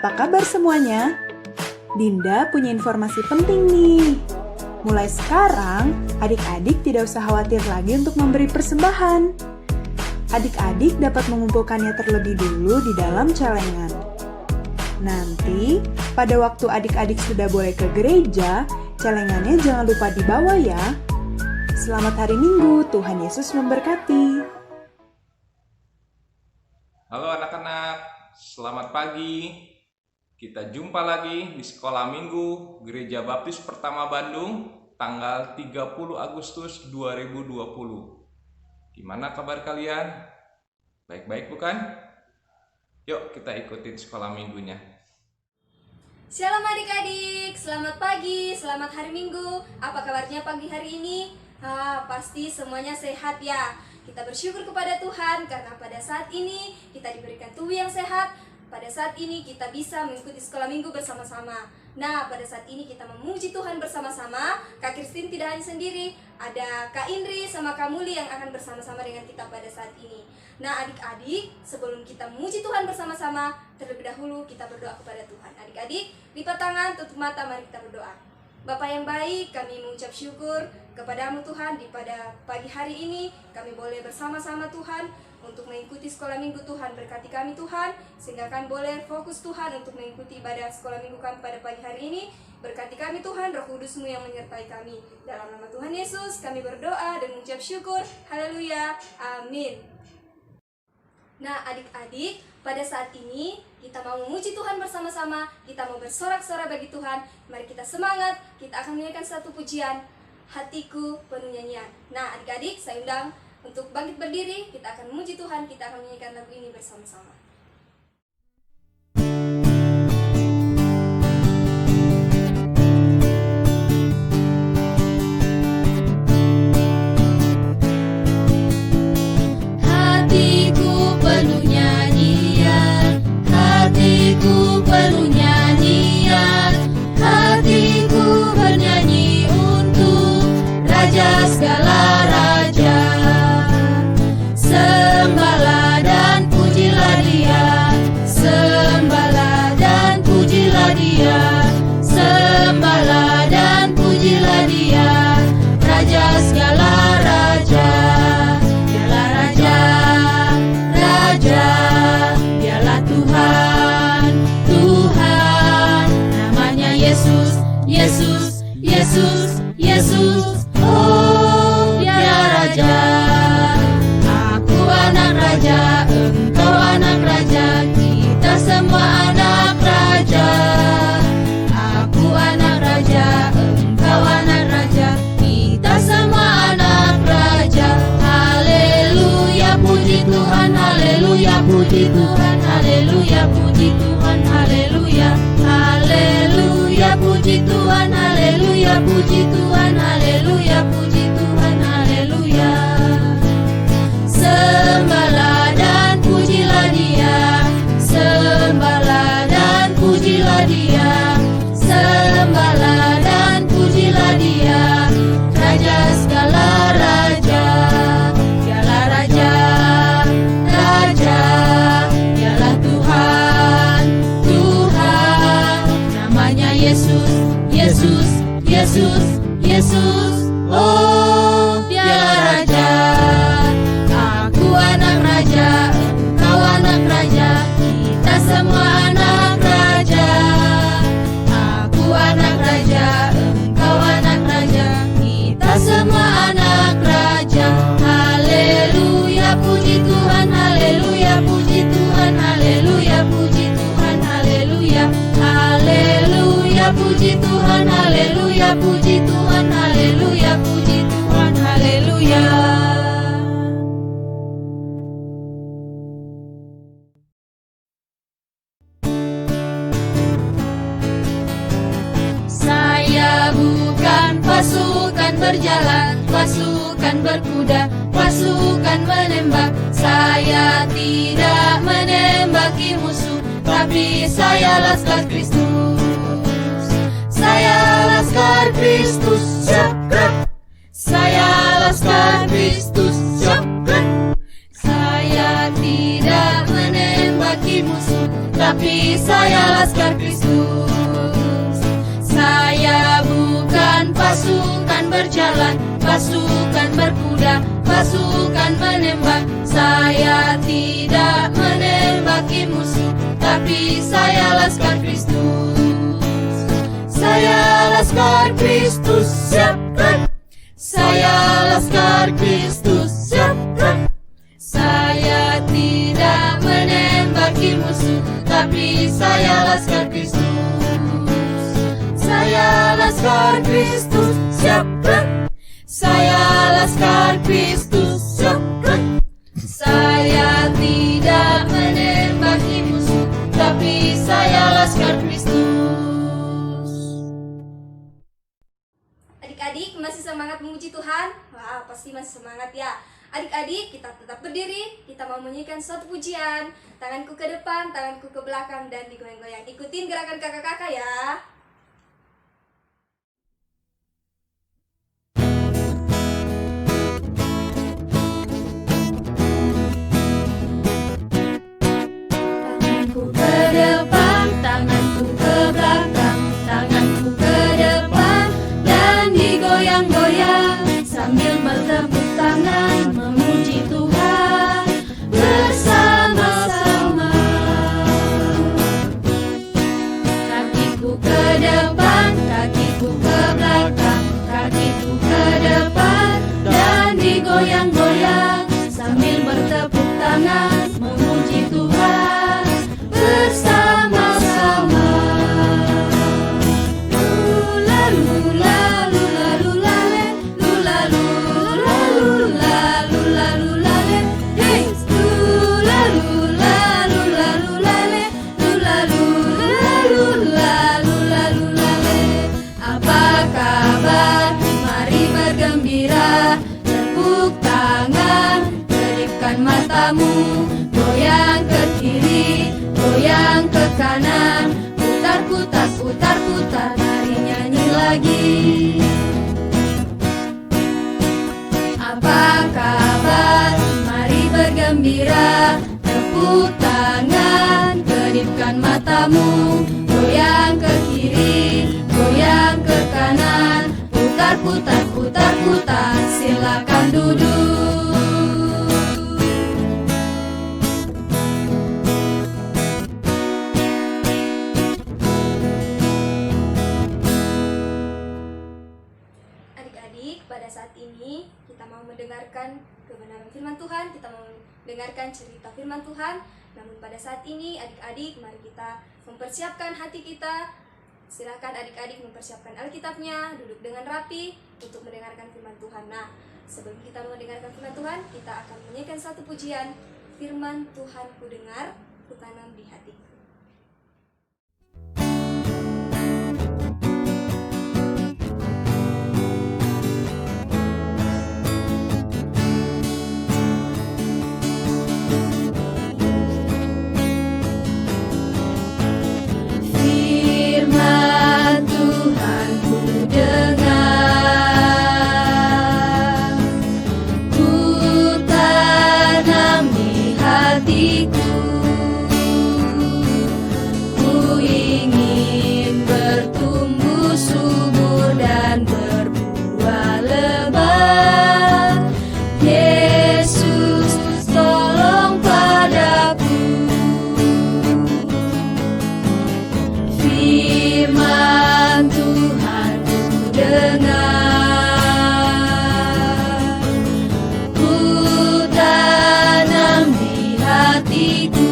Apa kabar semuanya? Dinda punya informasi penting nih. Mulai sekarang, adik-adik tidak usah khawatir lagi untuk memberi persembahan. Adik-adik dapat mengumpulkannya terlebih dulu di dalam celengan. Nanti, pada waktu adik-adik sudah boleh ke gereja, celengannya jangan lupa dibawa ya. Selamat hari Minggu, Tuhan Yesus memberkati. Halo anak-anak, selamat pagi. Kita jumpa lagi di Sekolah Minggu Gereja Baptis Pertama Bandung, tanggal 30 Agustus 2020. Gimana kabar kalian? Baik-baik bukan? Yuk kita ikutin sekolah minggunya. Shalom adik-adik, selamat pagi, selamat hari Minggu. Apa kabarnya pagi hari ini? Pasti semuanya sehat ya. Kita bersyukur kepada Tuhan karena pada saat ini kita diberikan tubuh yang sehat. Pada saat ini kita bisa mengikuti sekolah minggu bersama-sama. Nah, pada saat ini kita memuji Tuhan bersama-sama. Kak Christine tidak hanya sendiri, ada Kak Indri sama Kak Muli yang akan bersama-sama dengan kita pada saat ini. Nah, adik-adik, sebelum kita memuji Tuhan bersama-sama, terlebih dahulu kita berdoa kepada Tuhan. Adik-adik, lipat tangan, tutup mata, mari kita berdoa. Bapa yang baik, kami mengucap syukur kepadamu Tuhan. Pada pagi hari ini kami boleh bersama-sama Tuhan untuk mengikuti sekolah minggu. Tuhan berkati kami Tuhan, sehingga kami boleh fokus Tuhan untuk mengikuti ibadah sekolah minggu kami pada pagi hari ini. Berkati kami Tuhan, Roh Kudus-Mu yang menyertai kami. Dalam nama Tuhan Yesus kami berdoa dan mengucap syukur. Haleluya, amin. Nah adik-adik, pada saat ini kita mau memuji Tuhan bersama-sama. Kita mau bersorak-sorai bagi Tuhan. Mari kita semangat, kita akan menyanyikan satu pujian, Hatiku Penuh Nyanyian. Nah adik-adik, saya undang untuk bangkit berdiri. Kita akan memuji Tuhan, kita akan menyanyikan lagu ini bersama-sama. Hatiku penuh nyanyian, hatiku bernyanyi untuk Raja segala raja. Sembahlah dan pujilah Dia, sembahlah dan pujilah Dia, sembahlah dan pujilah Dia, Raja segala raja. Dialah Raja, Raja, Dialah Tuhan, Tuhan, namanya Yesus, Yesus, Yesus, Yesus. Oh, Dialah Raja. Aku anak raja, engkau anak raja, kita semua anak raja. Aku anak raja, engkau anak raja, kita semua anak raja. Haleluya, puji Tuhan, haleluya, puji Tuhan, haleluya, puji Tuhan, haleluya, haleluya, puji Tuhan, haleluya, puji Tuhan, haleluya, puji Tuhan, haleluya. Sembahlah dan pujilah Dia, sembahlah dan pujilah Dia, sembahlah dan pujilah Dia, Raja segala raja. Dialah Raja, Raja, Dialah Tuhan, Tuhan, namanya Yesus, Yesus, Yesus, Yesus. Oh, Dialah Raja. Aku anak raja, engkau anak raja, kita semua anak raja. Aku anak raja, engkau anak raja, kita semua anak raja. Haleluya, puji Tuhan, haleluya, puji Tuhan, haleluya, puji Tuhan, haleluya, haleluya, puji Tuhan, haleluya, puji Tuhan, haleluya, puji Tuhan, haleluya. Saya bukan pasukan berjalan, pasukan berkuda, pasukan menembak. Saya tidak menembaki musuh, tapi saya laskar Kristus. Saya laskar Kristus, cakrat. Saya laskar Kristus, cakrat. Saya tidak menembaki musuh, tapi tapi saya laskar Kristus. Saya bukan pasukan berjalan, pasukan berkuda, pasukan menembak. Saya tidak menembaki musuh, tapi saya laskar Kristus. Saya laskar Kristus, siap gerak. Saya laskar Kristus, siap gerak. Saya tidak menembaki musuh, tapi saya laskar Kristus. Saya laskar Kristus, siap gerak. Saya laskar Kristus, siap gerak. Saya tidak menembaki musuh, tapi saya laskar Kristus. Adik-adik masih semangat memuji Tuhan? Wah, pasti masih semangat ya. Adik-adik, kita tetap berdiri, kita mau menyanyikan suatu pujian. Tanganku ke depan, tanganku ke belakang, dan digoyang-goyang. Ikutin gerakan kakak-kakak ya. Tanganku ke depan, tanganku ke belakang, tanganku ke depan dan digoyang-goyang sambil bertepuk tangan memuji Tuhan bersama-sama. Kakiku ke depan, kakiku ke belakang, kakiku ke depan dan digoyang-goyang sambil bertepuk tangan memuji Tuhan bersama-sama. Lula lula lula lula le, lula lula lula lula lula le, hey. Lula lula lula lula le, lula lula lula lula lula le. Apa kabar? Mari bergembira, tepuk tangan, kedipkan matamu, goyang ke kiri, goyang ke kanan, putar putar putar putar, mari nyanyi lagi. Apa kabar? Mari bergembira, tepuk tangan, kedipkan matamu, goyang ke kiri, goyang ke kanan, putar putar putar putar, silakan duduk. Adik-adik, pada saat ini kita mau mendengarkan kebenaran firman Tuhan, kita mau mendengarkan cerita firman Tuhan. Namun pada saat ini adik-adik, mari kita mempersiapkan hati kita. Silakan adik-adik mempersiapkan Alkitabnya, duduk dengan rapi untuk mendengarkan firman Tuhan. Nah, sebelum kita mendengarkan firman Tuhan, kita akan menyanyikan satu pujian. Firman Tuhan ku dengar, ku tanam di hatiku. Firman Tuhan ku dengar, ku tanam di hatiku. Ku ingin bertumbuh subur dan berbuah lebat. Yesus, tolong padaku. Firman Tuhan ku dengar, ku tanam di hatiku.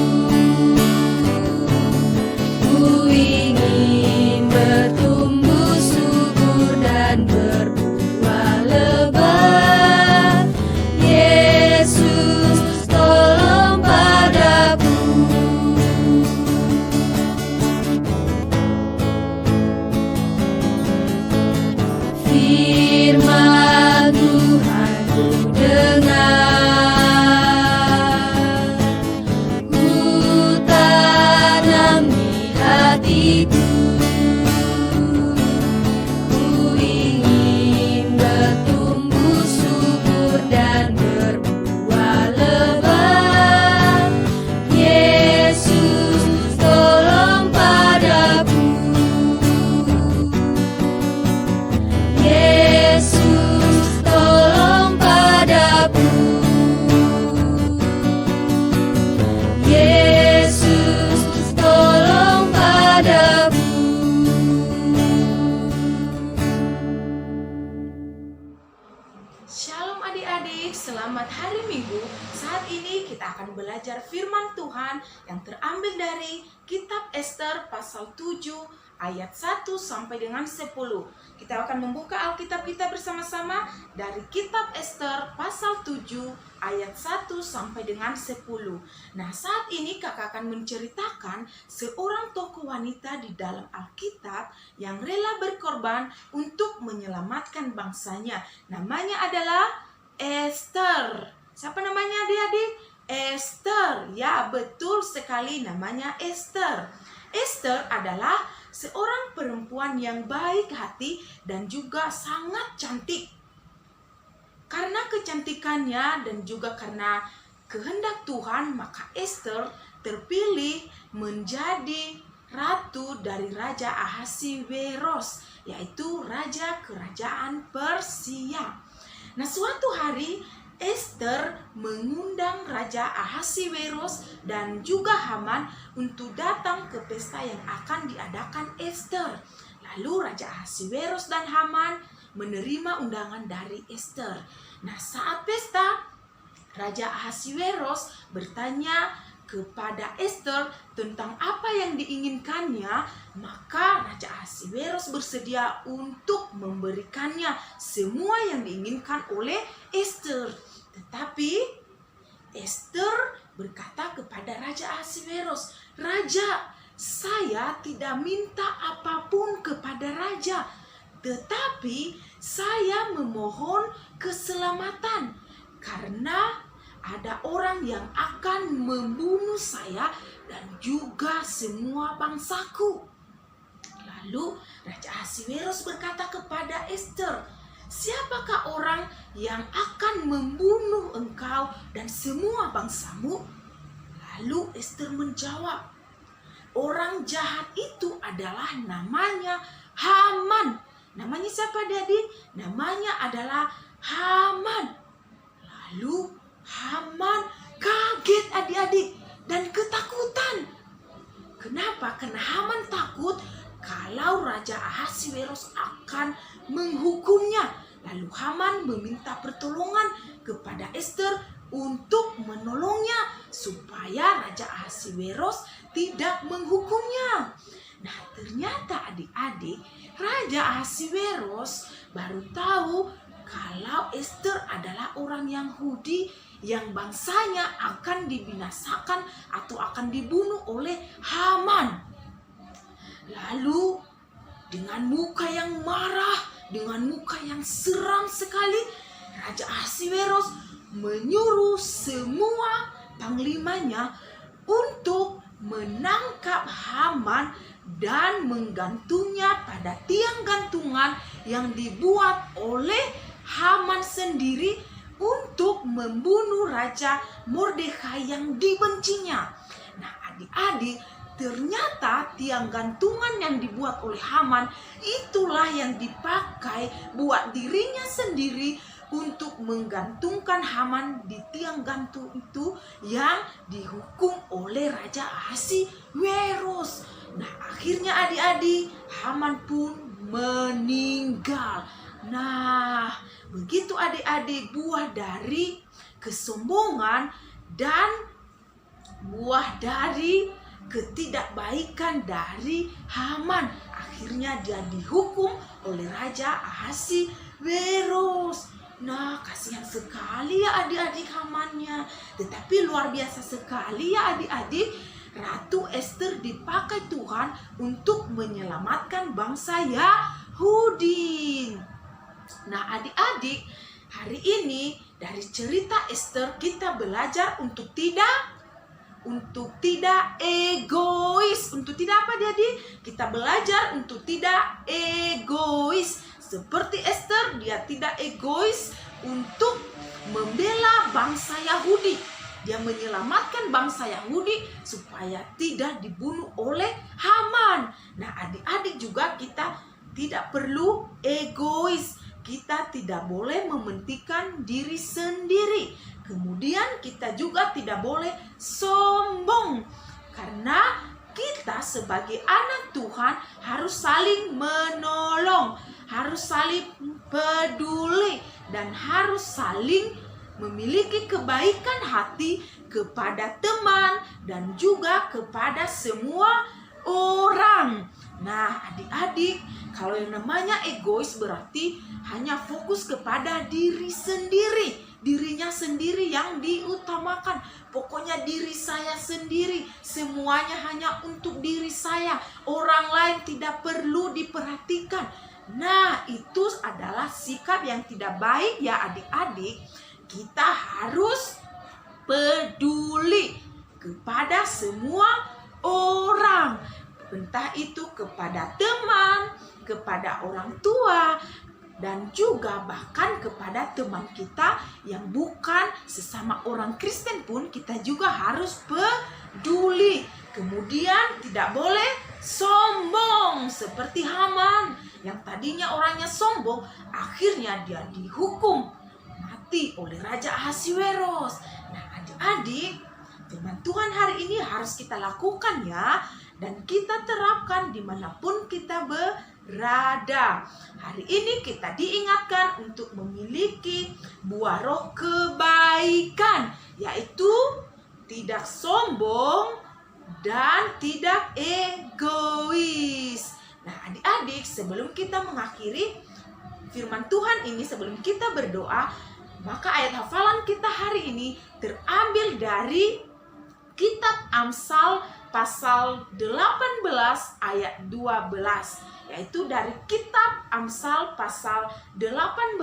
Ku ingin bertumbuh subur dan berbuah lebat. Yesus, tolong padaku. Firman Tuhan ku dengar, ku tanam di hatiku. Ku ingin bertumbuh subur dan berbuah lebat. Yesus, tolong belajar firman Tuhan yang terambil dari kitab Ester pasal 7 ayat 1 sampai dengan 10. Kita akan membuka Alkitab kita bersama-sama dari kitab Ester pasal 7 ayat 1 sampai dengan 10. Nah, saat ini kakak akan menceritakan seorang tokoh wanita di dalam Alkitab yang rela berkorban untuk menyelamatkan bangsanya. Namanya adalah Ester. Siapa namanya adik-adik? Ester. Ya, betul sekali, namanya Ester. Ester adalah seorang perempuan yang baik hati dan juga sangat cantik. Karena kecantikannya dan juga karena kehendak Tuhan, maka Ester terpilih menjadi ratu dari Raja Ahasiweros, yaitu raja kerajaan Persia. Nah, suatu hari Ester mengundang Raja Ahasiweros dan juga Haman untuk datang ke pesta yang akan diadakan Ester. Lalu Raja Ahasiweros dan Haman menerima undangan dari Ester. Nah, saat pesta, Raja Ahasiweros bertanya kepada Ester tentang apa yang diinginkannya, maka Raja Ahasiweros bersedia untuk memberikannya semua yang diinginkan oleh Ester. Tetapi Ester berkata kepada Raja Ahasiweros, "Raja, saya tidak minta apapun kepada raja, tetapi saya memohon keselamatan karena ada orang yang akan membunuh saya dan juga semua bangsaku." Lalu Raja Ahasiweros berkata kepada Ester, "Siapakah orang yang akan membunuh engkau dan semua bangsamu?" Lalu Ester menjawab, "Orang jahat itu adalah namanya Haman." Namanya siapa adik-adik? Namanya adalah Haman. Lalu Haman kaget adik-adik dan ketakutan. Kenapa? Karena Haman takut kalau Raja Ahasiweros akan menghukumnya. Lalu Haman meminta pertolongan kepada Ester untuk menolongnya supaya Raja Ahasiweros tidak menghukumnya. Nah, ternyata adik-adik, Raja Ahasiweros baru tahu kalau Ester adalah orang Yahudi yang bangsanya akan dibinasakan atau akan dibunuh oleh Haman. Lalu dengan muka yang marah, dengan muka yang seram sekali, Raja Ahasiweros menyuruh semua panglimanya untuk menangkap Haman dan menggantungnya pada tiang gantungan yang dibuat oleh Haman sendiri untuk membunuh Raja Mordekai yang dibencinya. Nah, adik-adik, ternyata tiang gantungan yang dibuat oleh Haman itulah yang dipakai buat dirinya sendiri untuk menggantungkan Haman di tiang gantung itu yang dihukum oleh Raja Ahasiweros. Nah, akhirnya adik-adik, Haman pun meninggal. Nah, begitu adik-adik, buah dari kesombongan dan buah dari ketidakbaikan dari Haman. Akhirnya dia dihukum oleh Raja Ahasiweros. Nah, kasihan sekali ya adik-adik Hamannya. Tetapi luar biasa sekali ya adik-adik, Ratu Ester dipakai Tuhan untuk menyelamatkan bangsa Yahudi. Nah, adik-adik, hari ini dari cerita Ester kita belajar untuk tidak egois. Untuk tidak apa adik? Kita belajar untuk tidak egois. Seperti Ester, dia tidak egois untuk membela bangsa Yahudi. Dia menyelamatkan bangsa Yahudi supaya tidak dibunuh oleh Haman. Nah, adik-adik juga kita tidak perlu egois. Kita tidak boleh mementingkan diri sendiri. Kemudian kita juga tidak boleh sombong. Karena kita sebagai anak Tuhan harus saling menolong, harus saling peduli, dan harus saling memiliki kebaikan hati kepada teman dan juga kepada semua orang. Nah, adik-adik, kalau yang namanya egois berarti hanya fokus kepada diri sendiri, dirinya sendiri yang diutamakan. Pokoknya diri saya sendiri, semuanya hanya untuk diri saya. Orang lain tidak perlu diperhatikan. Nah, itu adalah sikap yang tidak baik ya adik-adik. Kita harus peduli kepada semua orang. Entah itu kepada teman, kepada orang tua, dan juga bahkan kepada teman kita yang bukan sesama orang Kristen pun kita juga harus peduli. Kemudian tidak boleh sombong seperti Haman yang tadinya orangnya sombong, akhirnya dia dihukum mati oleh Raja Ahasiweros. Nah, adik-adik, firman Tuhan hari ini harus kita lakukan ya, dan kita terapkan dimanapun kita berada. Hari ini kita diingatkan untuk memiliki buah roh kebaikan, yaitu tidak sombong dan tidak egois. Nah, adik-adik, sebelum kita mengakhiri firman Tuhan ini, sebelum kita berdoa, maka ayat hafalan kita hari ini terambil dari kitab Amsal pasal 18 ayat 12, yaitu dari kitab Amsal pasal 18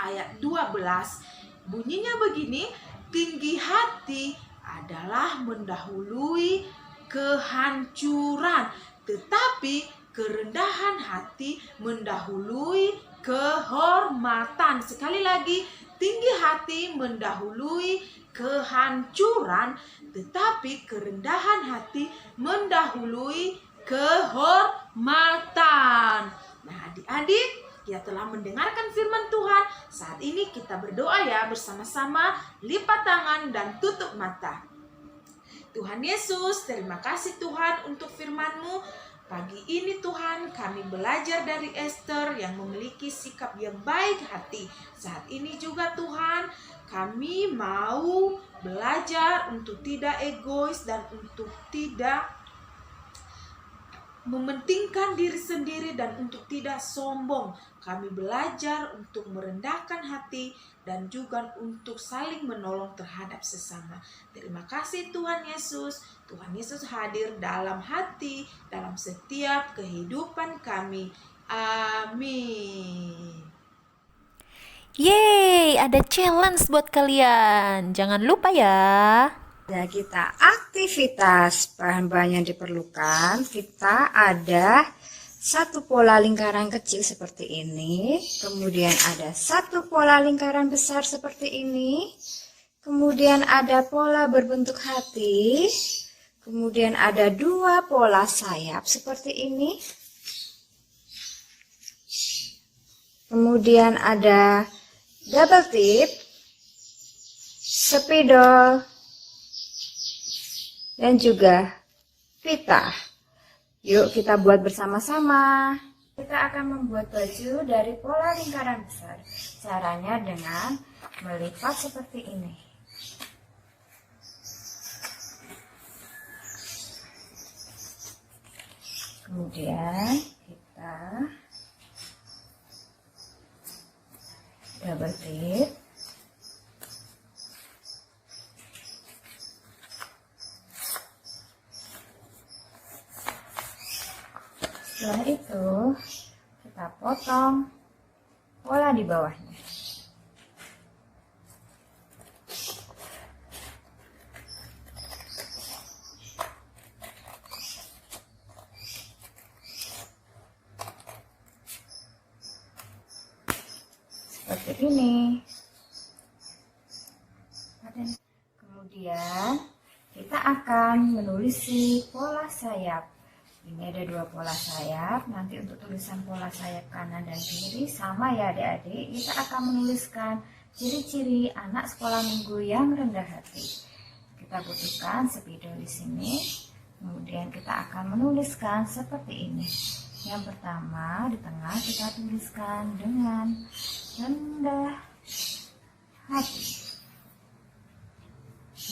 ayat 12. Bunyinya begini, tinggi hati adalah mendahului kehancuran, tetapi kerendahan hati mendahului kehormatan. Sekali lagi, tinggi hati mendahului kehancuran, tetapi kerendahan hati mendahului kehormatan. Nah, adik-adik, kita telah mendengarkan firman Tuhan. Saat ini kita berdoa ya bersama-sama, lipat tangan dan tutup mata. Tuhan Yesus, terima kasih Tuhan untuk firman-Mu. Pagi ini Tuhan, kami belajar dari Esther yang memiliki sikap yang baik hati. Saat ini juga Tuhan, kami mau belajar untuk tidak egois dan untuk tidak mementingkan diri sendiri dan untuk tidak sombong. Kami belajar untuk merendahkan hati dan juga untuk saling menolong terhadap sesama. Terima kasih Tuhan Yesus. Tuhan Yesus hadir dalam hati, dalam setiap kehidupan kami. Amin. Yeay, ada challenge buat kalian. Jangan lupa ya. Ya, kita aktivitas bahan-bahan yang diperlukan. Kita ada satu pola lingkaran kecil seperti ini, kemudian ada satu pola lingkaran besar seperti ini, kemudian ada pola berbentuk hati, kemudian ada dua pola sayap seperti ini, kemudian ada double tip, spidol, dan juga pita. Yuk kita buat bersama-sama. Kita akan membuat baju dari pola lingkaran besar. Caranya dengan melipat seperti ini. Kemudian kita double tip. Setelah itu, kita potong pola di bawahnya. Seperti ini. Kemudian, kita akan menulisi pola sayap. Ini ada dua pola sayap. Nanti untuk tulisan pola sayap kanan dan kiri sama ya adik-adik. Kita akan menuliskan ciri-ciri anak sekolah minggu yang rendah hati. Kita butuhkan spidol di sini. Kemudian kita akan menuliskan seperti ini. Yang pertama di tengah kita tuliskan dengan rendah hati.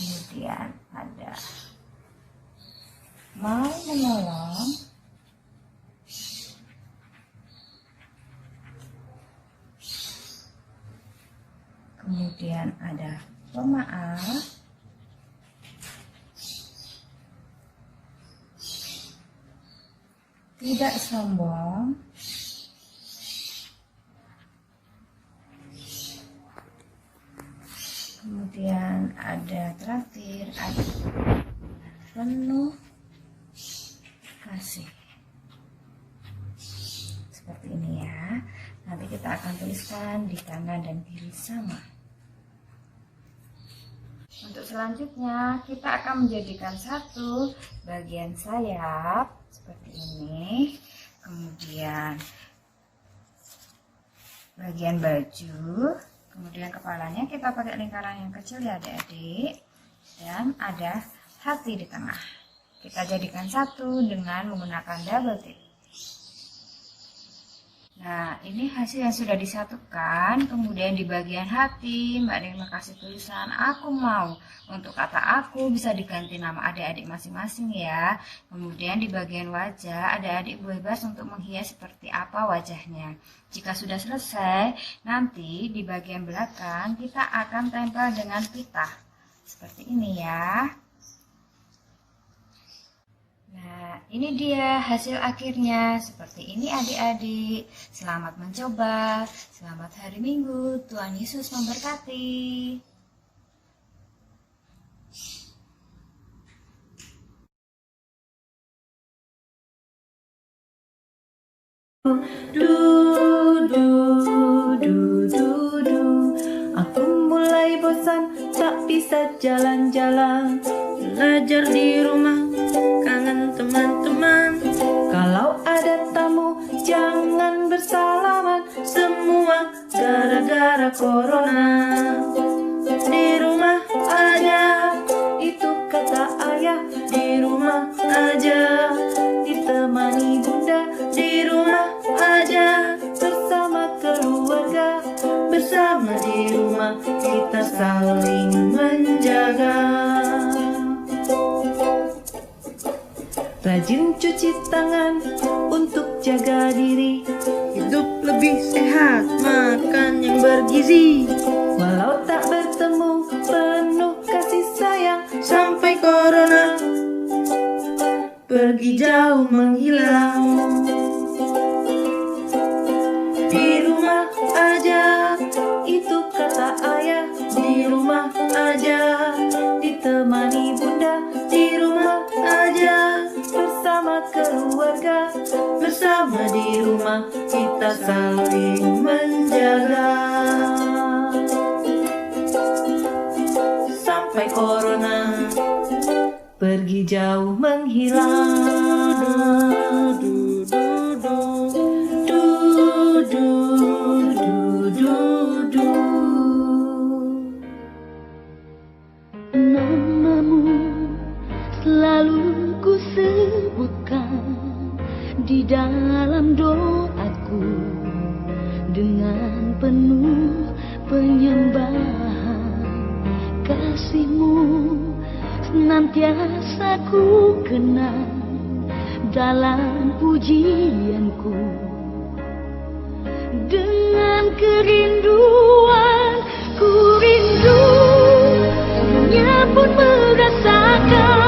kemudian ada mau menolong, kemudian ada pemaaf, tidak sombong, kemudian ada terakhir ada penuh kasih. Seperti ini ya. Nanti kita akan tuliskan di kanan dan kiri sama. Untuk selanjutnya kita akan menjadikan satu bagian sayap seperti ini, kemudian bagian baju, kemudian kepalanya kita pakai lingkaran yang kecil ya adik-adik, dan ada hati di tengah. Kita jadikan satu dengan menggunakan double tip. Nah, ini hasil yang sudah disatukan. Kemudian di bagian hati Mbak Nirma kasih tulisan aku mau. Untuk kata aku bisa diganti nama adik-adik masing-masing ya. Kemudian di bagian wajah adik-adik bebas untuk menghias seperti apa wajahnya. Jika sudah selesai, nanti di bagian belakang kita akan tempel dengan pita seperti ini ya. Nah, ini dia hasil akhirnya. Seperti ini adik-adik. Selamat mencoba. Selamat hari Minggu. Tuhan Yesus memberkati. Aku mulai bosan, tak bisa jalan-jalan. Belajar di rumah, kangen teman-teman. Kalau ada tamu, jangan bersalaman. Semua gara-gara corona. Di rumah aja, itu kata ayah. Di rumah aja, ditemani bunda. Di rumah aja, bersama keluarga. Bersama di rumah, kita saling menjaga. Rajin cuci tangan untuk jaga diri. Hidup lebih sehat, makan yang bergizi. Walau tak bertemu, penuh kasih sayang. Sampai corona pergi jauh menghilang. Di rumah aja, itu kata ayah. Di rumah aja, ditemani bunda. Di rumah aja, bersama keluarga. Bersama di rumah, kita saling menjaga. Sampai corona pergi jauh menghilang. Namamu selalu ku sebutkan di dalam doaku dengan penuh penyembahan. Kasih-Mu senantiasa ku kenang dalam pujianku. Dengan kerinduan ku rindu, dunia pun merasakan